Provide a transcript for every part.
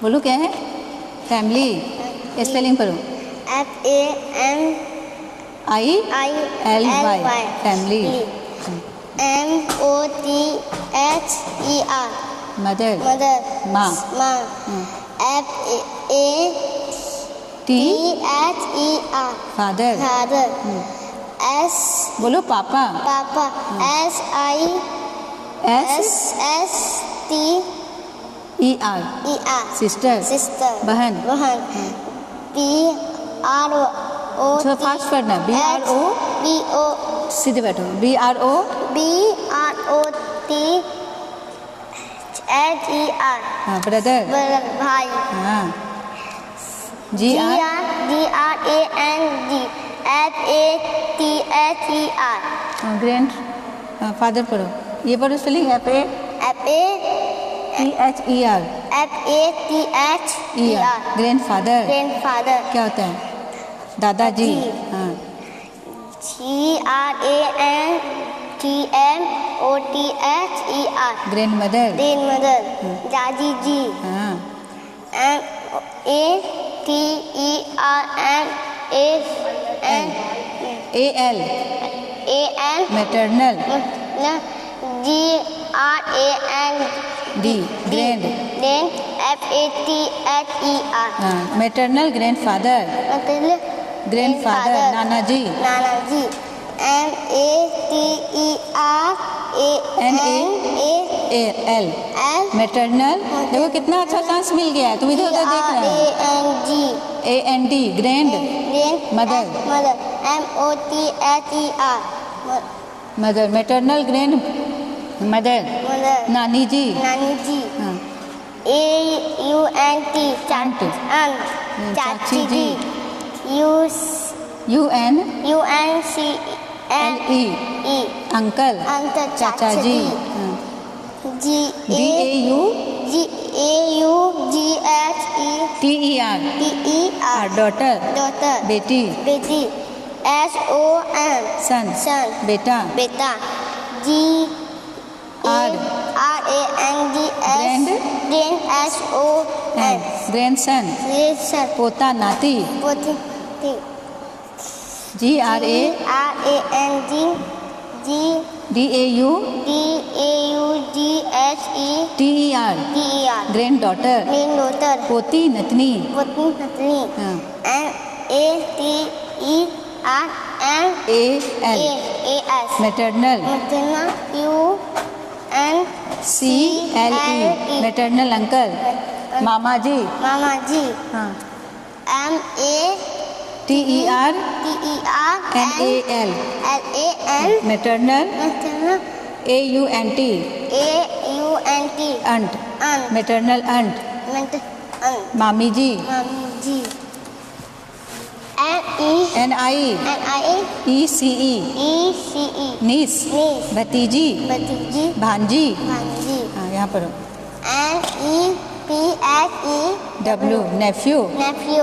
बोलो क्या है? फैमिली। स्पेलिंग करो। FAMILY family. MOTHER mother. Mother माँ। FATHER father. फादर बोलो पापा। पापा SISTER सिस्टर। सिस्टर बहन। BRO थोड़ा फास्ट पढ़ना। BRO सीधे बैठो। BROTHER हाँ ब्रदर। भाई। हाँ GR GRANDFATHER ग्रैंड फादर पढ़ो। ये पढ़ो spelling. FATHER grand father grandfather क्या होता है? दादाजी। हाँ GRANDMOTHER ग्रैंड मदर। ग्रैंडमदर दादी जी। हाँ AL maternal. GRAND grand FATHER हाँ maternal grand father. Grand father नाना जी। नाना जी MATERNAL मैटरनल। देखो कितना अच्छा चांस मिल गया है। तुम इधर उधर देख रहे हो। AND grand mother. MOTHER mother maternal grand mother नानी जी। नानी जी हाँ AUNT चाची जी। UNCLE अंकल चाचा जी। हाँ DAUGHETER डॉटर बेटी। SON सन बेटा। GRAND SON ग्रैंडसन पोता नाती। GRAND DAUGHETER ग्रैंड डॉटर पोती नतनी। हाँ AL maternal CLE maternal uncle मामा जी। हाँ TERNAL maternal AUNT aunt maternal aunt मामी जी। NIECE नीस भतीजी भांजी। हाँ यहाँ पर NEPHEW नेफ्यू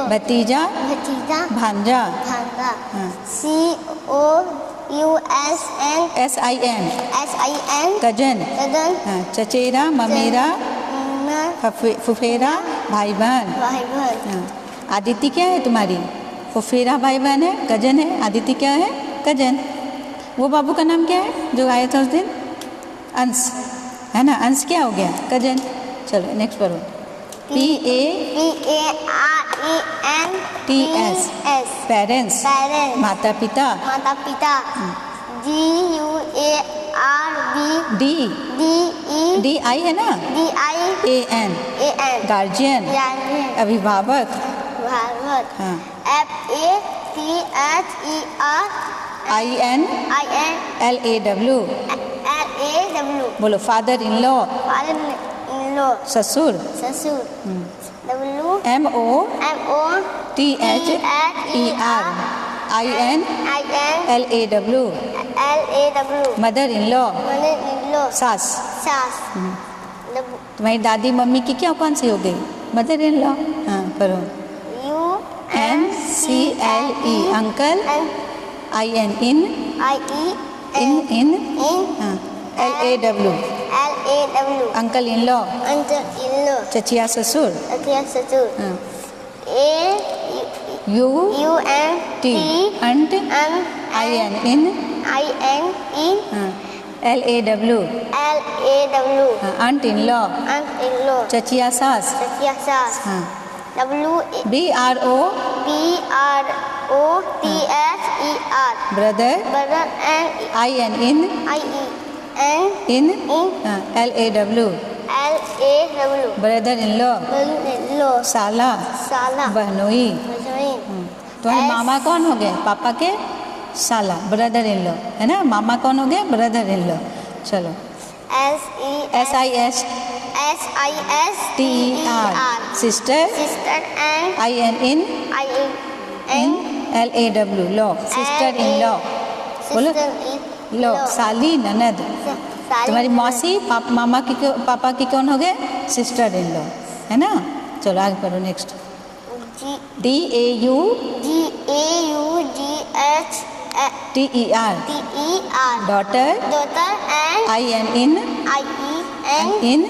भतीजा भांजा। हाँ SIN कजन। हाँ चचेरा ममेरा फुफेरा भाई बहन। हाँ आदिति क्या है तुम्हारी? फुफेरा भाई बहन है। कजन है। आदिति क्या है? कजन। वो बाबू का नाम क्या है जो आया था उस दिन? अंश है ना। अंश क्या हो गया? कजन। चलो नेक्स्ट पढ़ो। PARENTS पेरेंट्स माता पिता। DI है ना। AN गार्जियन अभिभावक। हाँ INLAW बोलो फादर इन लॉ ससुर। MOTHER INLAW mother in law सास। तुम्हारी दादी मम्मी की क्या कौन सी हो गई? Mother in law. हाँ करो। UNCLE अंकल IN इन हाँ LAW LAW uncle in law, uncle-in-law चचिया ससुर, Atia Satur हाँ, AUNT T aunt, I N in, INE हाँ, LAW, LAW aunt in law, uncle-in-law चचिया सास, Satia Sas हाँ, BRO TSER brother, brother and I N in, IEN in, हाँ, LAW LAW brother in law, Law साला, Sala बहनोई। Majarin तुम्हारे मामा कौन हो गए? पापा के साला, ब्रदर इन लॉ, है ना। मामा कौन हो गए? Brother in law. चलो, SIS TER sister, sister and IN in, LAW law, sister in law, बोलो लॉ, साली ननद। तुम्हारी मौसी पापा की कौन हो गए? सिस्टर इन लॉ, है ना। चलो आगे पढ़ो, next. DAU TER daughter, daughter and IN in, IEN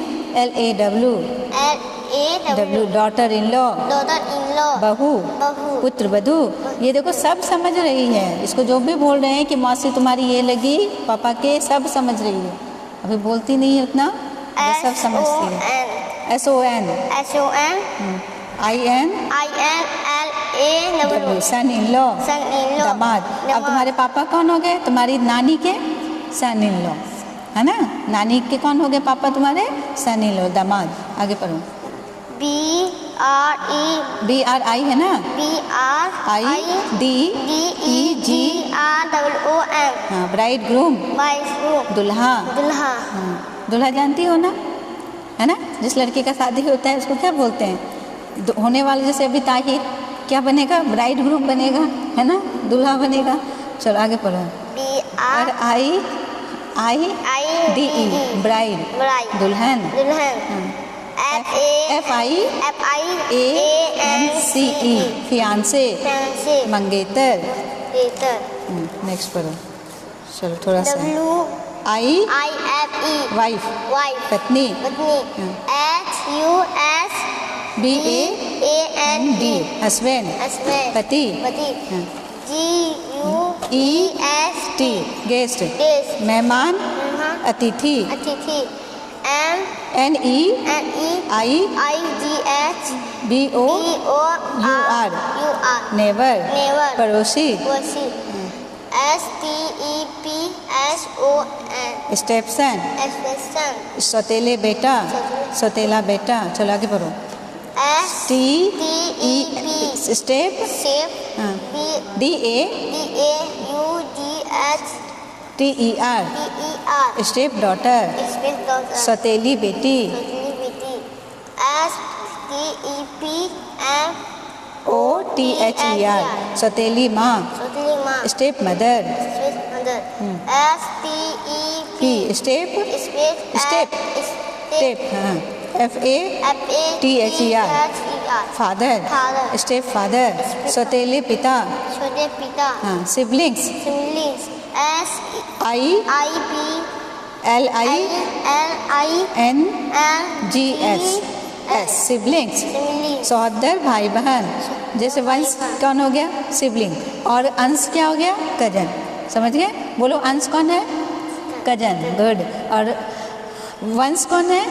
LAW daughter in law, daughter-in-law बहू, बहू पुत्र वधू। ये देखो सब समझ रही है इसको, जो भी बोल रहे हैं कि मौसी तुम्हारी ये लगी, पापा के, सब समझ रही है। अभी बोलती नहीं है उतना, ये सब समझती है। SON IN INLAW son in law, son-in-law दामाद। अब तुम्हारे पापा कौन हो गए? तुम्हारी नानी के सन इन लॉ, है ना। नानी के कौन हो गए पापा तुम्हारे? सन इन लॉ, दामाद। आगे पढ़ो। BRI है ना, IDEGROM, हाँ, ब्राइड ग्रूम, दुल्हा, हाँ, दुल्हा जानती हो ना, है ना। जिस लड़की का शादी होता है उसको क्या बोलते हैं? होने वाले, जैसे अभी ताहिर क्या बनेगा? ब्राइड ग्रूम बनेगा, है ना, दुल्हा बनेगा। चलो आगे पढ़ो। RIDE ब्राइड, दुल्हन, FIANCE फियांसे, मंगेतर। नेक्स्ट पढ़ो। चलो थोड़ा सा। IFE वाइफ, पत्नी। HUSBAND हस्बैंड, पति। GEST गेस्ट, मेहमान, अतिथि। NEIGHBOUR नेवर, पड़ोसी। STEPSON सौतेले बेटा, सौतेला बेटा। चलो आगे पढ़ो। स्टेप, DAUGHTER स्टेप डॉटर, सौतेली बेटी। OTHER सौतेली माँ, स्टेप मदर। स्टेप, हाँ, FATHER फादर, स्टेप फादर, सौतेले पिता। हाँ, सिबलिंग्स, SIBLINGS सिबलिंग्स, सहोदर, भाई बहन। जैसे वंश कौन हो गया? सिबलिंग। और अंश क्या हो गया? कजन। समझ गए? बोलो, अंश कौन है? Cousin, good. और वंश कौन है?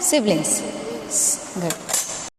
Siblings, good.